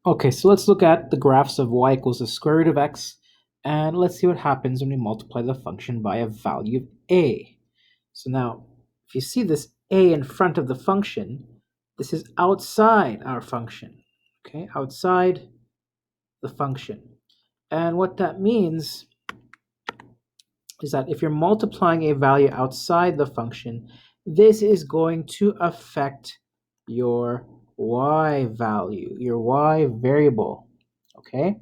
Okay, so let's look at the graphs of y equals the square root of x, and let's see what happens when we multiply the function by a value of a. So now, if you see this a in front of the function, this is outside our function, okay, outside the function. And what that means is that if you're multiplying a value outside the function, this is going to affect your y value, your y variable, okay?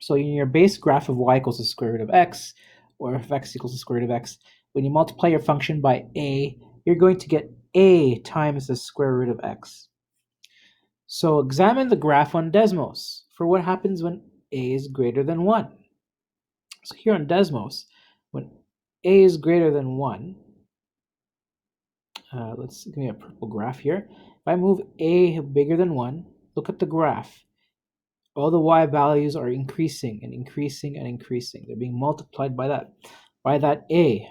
So in your base graph of y equals the square root of x, or if x equals the square root of x, when you multiply your function by a, you're going to get a times the square root of x. So examine the graph on Desmos for what happens when a is greater than 1. So here on Desmos, when a is greater than 1, let's give me a purple graph here. If I move a bigger than 1, look at the graph. All the y values are increasing and increasing and increasing. They're being multiplied by that a.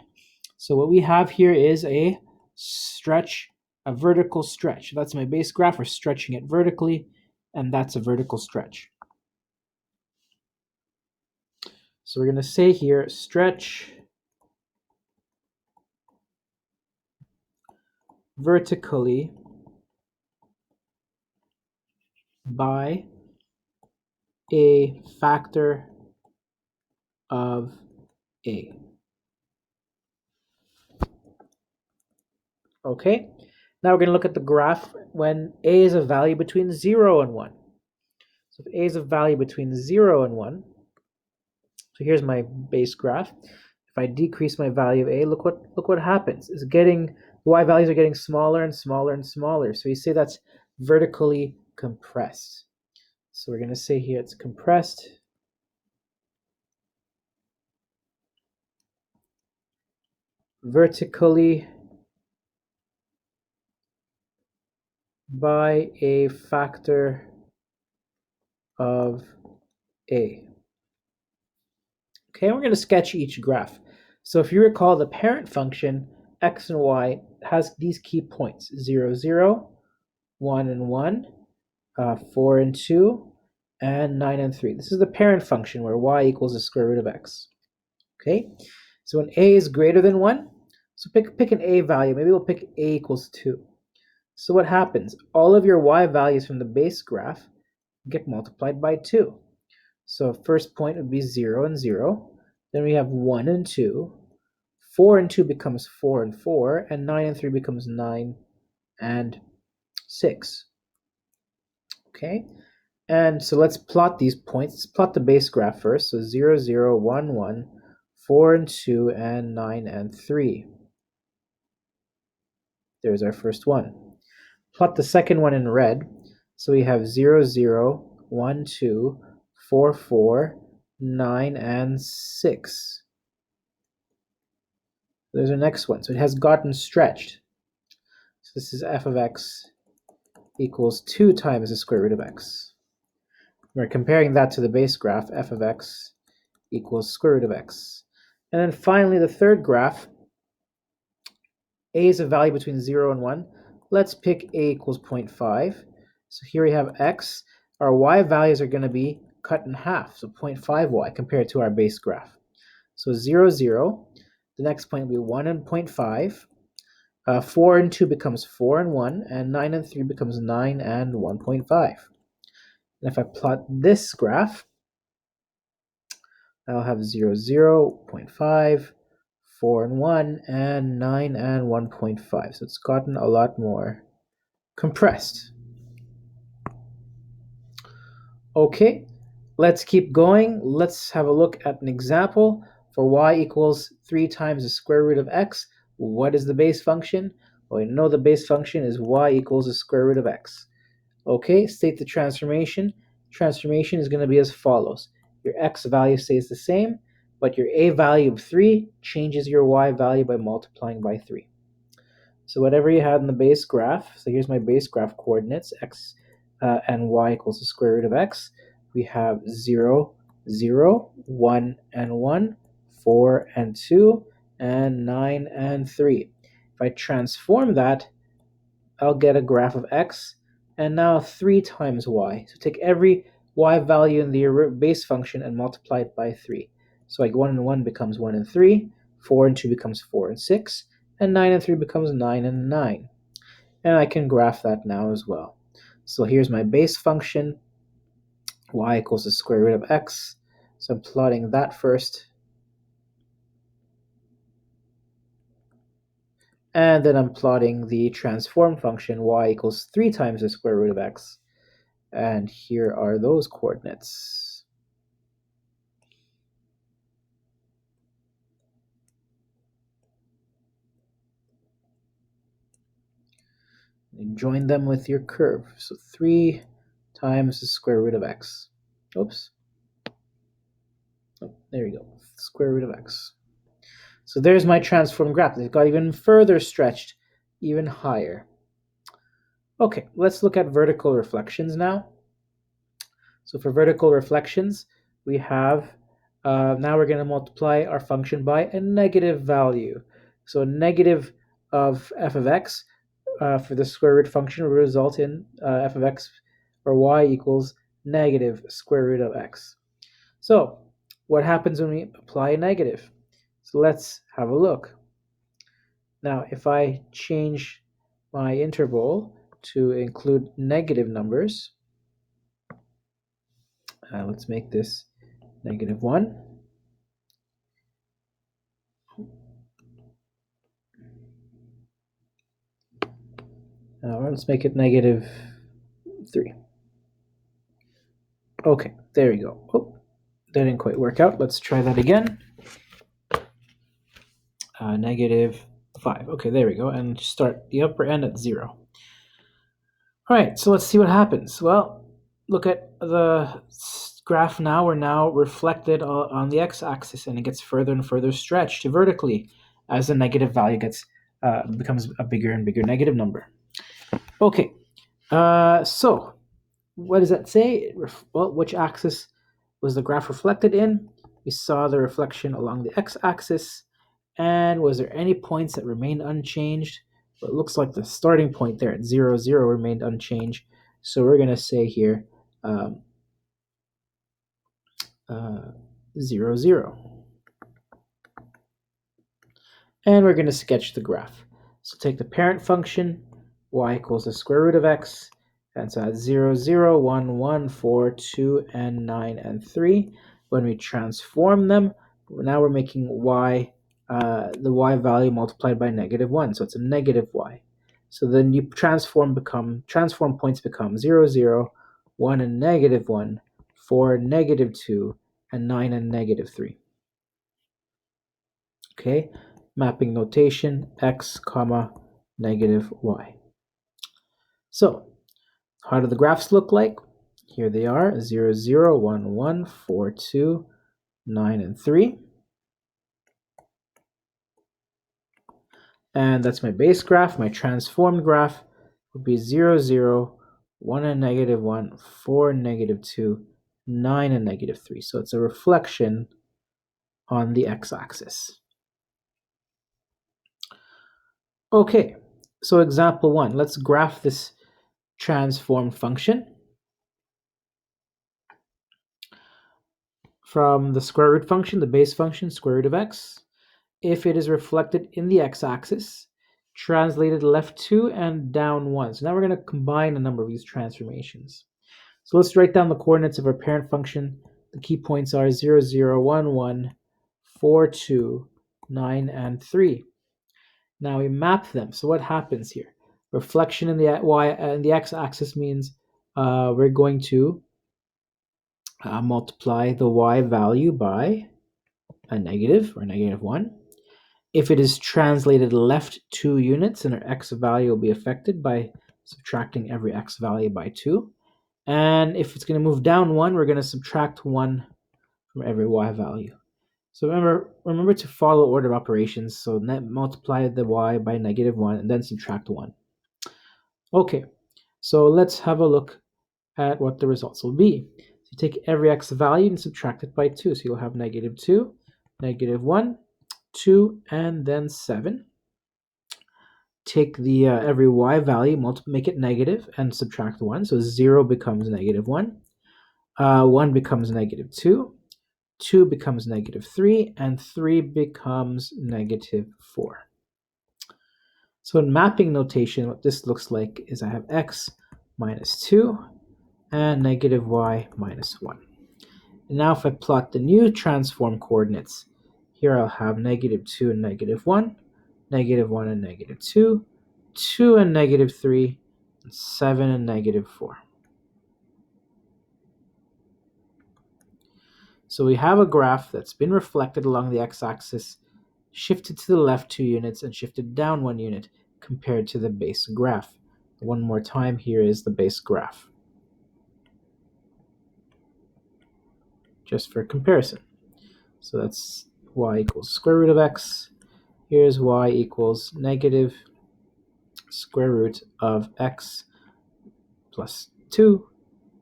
So what we have here is a stretch, a vertical stretch. That's my base graph. We're stretching it vertically, and that's a vertical stretch. So we're going to say here stretch vertically by a factor of a. Okay, now we're going to look at the graph when a is a value between 0 and 1. So if a is a value between 0 and 1, so here's my base graph. If I decrease my value of a, look what happens. It's getting, y values are getting smaller and smaller and smaller. So you say that's vertically compressed. So we're going to say here it's compressed vertically by a factor of a. Okay, we're going to sketch each graph. So if you recall, the parent function, x and y, has these key points, 0, 0, 1 and 1, 4 and 2, and 9 and 3. This is the parent function where y equals the square root of x. Okay, so when a is greater than 1, so pick an a value. Maybe we'll pick a equals 2. So what happens? All of your y values from the base graph get multiplied by 2. So first point would be 0 and 0. Then we have 1 and 2. 4 and 2 becomes 4 and 4. And 9 and 3 becomes 9 and 6. Okay, and so let's plot these points. Let's plot the base graph first. So 0, 0, 1, 1, 4 and 2, and 9 and 3. There's our first one. Plot the second one in red. So we have 0, 0, 1, 2, 4, 4, 9, and 6. There's our next one. So it has gotten stretched. So this is f of x equals 2 times the square root of x. We're comparing that to the base graph, f of x equals square root of x. And then finally, the third graph, a is a value between 0 and 1. Let's pick a equals 0.5. So here we have x. Our y values are going to be cut in half, so 0.5y compared to our base graph. So 0, 0. The next point will be 1 and 0.5. 4 and 2 becomes 4 and 1, and 9 and 3 becomes 9 and 1.5. And if I plot this graph, I'll have 0, 0, 0.5, 4 and 1, and 9 and 1.5. So it's gotten a lot more compressed. Okay, let's keep going. Let's have a look at an example for y equals 3 times the square root of x. What is the base function? Well, we know the base function is y equals the square root of x. Okay, state the transformation. Transformation is going to be as follows. Your x value stays the same, but your a value of 3 changes your y value by multiplying by 3. So whatever you had in the base graph, so here's my base graph coordinates, x and y equals the square root of x. We have 0, 0, 1 and 1, 4 and 2, and 9 and 3. If I transform that, I'll get a graph of x and now 3 times y. So take every y value in the base function and multiply it by 3. So like 1 and 1 becomes 1 and 3, 4 and 2 becomes 4 and 6, and 9 and 3 becomes 9 and 9. And I can graph that now as well. So here's my base function, y equals the square root of x. So I'm plotting that first. And then I'm plotting the transform function, y equals 3 times the square root of x. And here are those coordinates. And join them with your curve. So 3 times the square root of x. Oops. Oh, there you go. Square root of x. So there's my transform graph. It got even further stretched, even higher. Okay, let's look at vertical reflections now. So for vertical reflections, we have, now we're going to multiply our function by a negative value. So a negative of f of x for the square root function will result in f of x or y equals negative square root of x. So what happens when we apply a negative? So let's have a look. Now, if I change my interval to include negative numbers, let's make this negative 1. Let's make it negative 3. Okay, there we go. Oh, that didn't quite work out. Let's try that again. Negative 5. Okay, there we go. And start the upper end at 0. All right, so let's see what happens. Well, look at the graph now. We're now reflected on the x-axis, and it gets further and further stretched vertically as the negative value becomes a bigger and bigger negative number. Okay, so what does that say? Well, which axis was the graph reflected in? We saw the reflection along the x-axis. And was there any points that remained unchanged? Well, it looks like the starting point there at 0, 0 remained unchanged. So we're going to say here 0, 0. And we're going to sketch the graph. So take the parent function, y equals the square root of x. And so at 0, 0, 1, 1, 4, 2, and 9, and 3. When we transform them, now we're making y the y value multiplied by negative 1. So it's a negative y. So then you transform points become 0, 0, 1 and negative 1, 4, negative 2, and 9 and negative 3. Okay, mapping notation, x, comma, negative y. So how do the graphs look like? Here they are, 0, 0, 1, 1, 4, 2, 9, and 3. And that's my base graph. My transformed graph would be 0, 0, 1 and negative 1, 4 and negative 2, 9 and negative 3. So it's a reflection on the x-axis. Okay, so example 1. Let's graph this transformed function from the square root function, the base function, square root of x. If it is reflected in the x-axis, translated left 2 and down 1. So now we're going to combine a number of these transformations. So let's write down the coordinates of our parent function. The key points are 0, 0, 1, 1, 4, 2, 9, and 3. Now we map them. So what happens here? Reflection in the y and the x-axis means we're going to multiply the y value by a negative or negative 1. If it is translated left 2 units, then our x value will be affected by subtracting every x value by 2. And if it's going to move down 1, we're going to subtract 1 from every y value. So remember to follow order of operations. So multiply the y by negative 1 and then subtract 1. Okay, so let's have a look at what the results will be. So you take every x value and subtract it by 2. So you'll have negative 2, negative 1, 2, and then 7. take the every y value, make it negative, and subtract 1. So 0 becomes negative 1. 1 becomes negative 2. 2 becomes negative 3. And 3 becomes negative 4. So in mapping notation, what this looks like is I have x minus 2 and negative y minus 1. And now if I plot the new transform coordinates, here I'll have negative 2 and negative 1, negative 1 and negative 2, 2 and negative 3, and 7 and negative 4. So we have a graph that's been reflected along the x-axis, shifted to the left 2 units, and shifted down 1 unit compared to the base graph. One more time, here is the base graph, just for comparison. So that's y equals square root of x. Here's y equals negative square root of x plus 2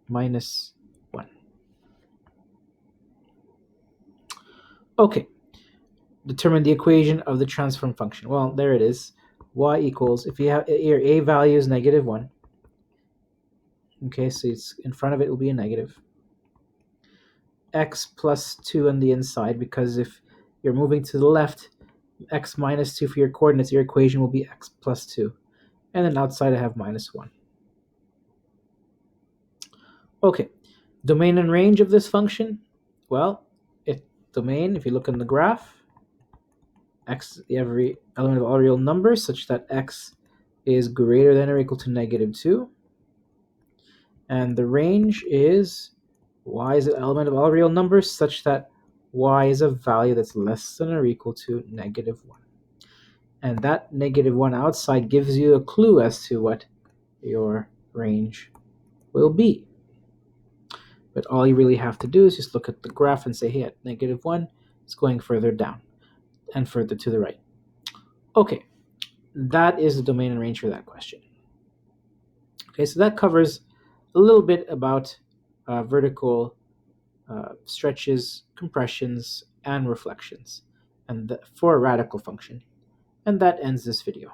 minus 1. Okay, determine the equation of the transform function. Well, there it is. Y equals, if you have your a value is negative 1, okay, so it's in front of it will be a negative. X plus 2 on the inside, because if you're moving to the left, x minus 2 for your coordinates, your equation will be x plus 2. And then outside I have minus 1. Okay, domain and range of this function. Well, domain, if you look in the graph, x, every element of all real numbers such that x is greater than or equal to negative 2. And the range is y is an element of all real numbers such that y is a value that's less than or equal to negative 1. And that negative 1 outside gives you a clue as to what your range will be. But all you really have to do is just look at the graph and say, hey, at negative 1, it's going further down and further to the right. Okay, that is the domain and range for that question. Okay, so that covers a little bit about vertical stretches, compressions, and reflections, and for a radical function. And that ends this video.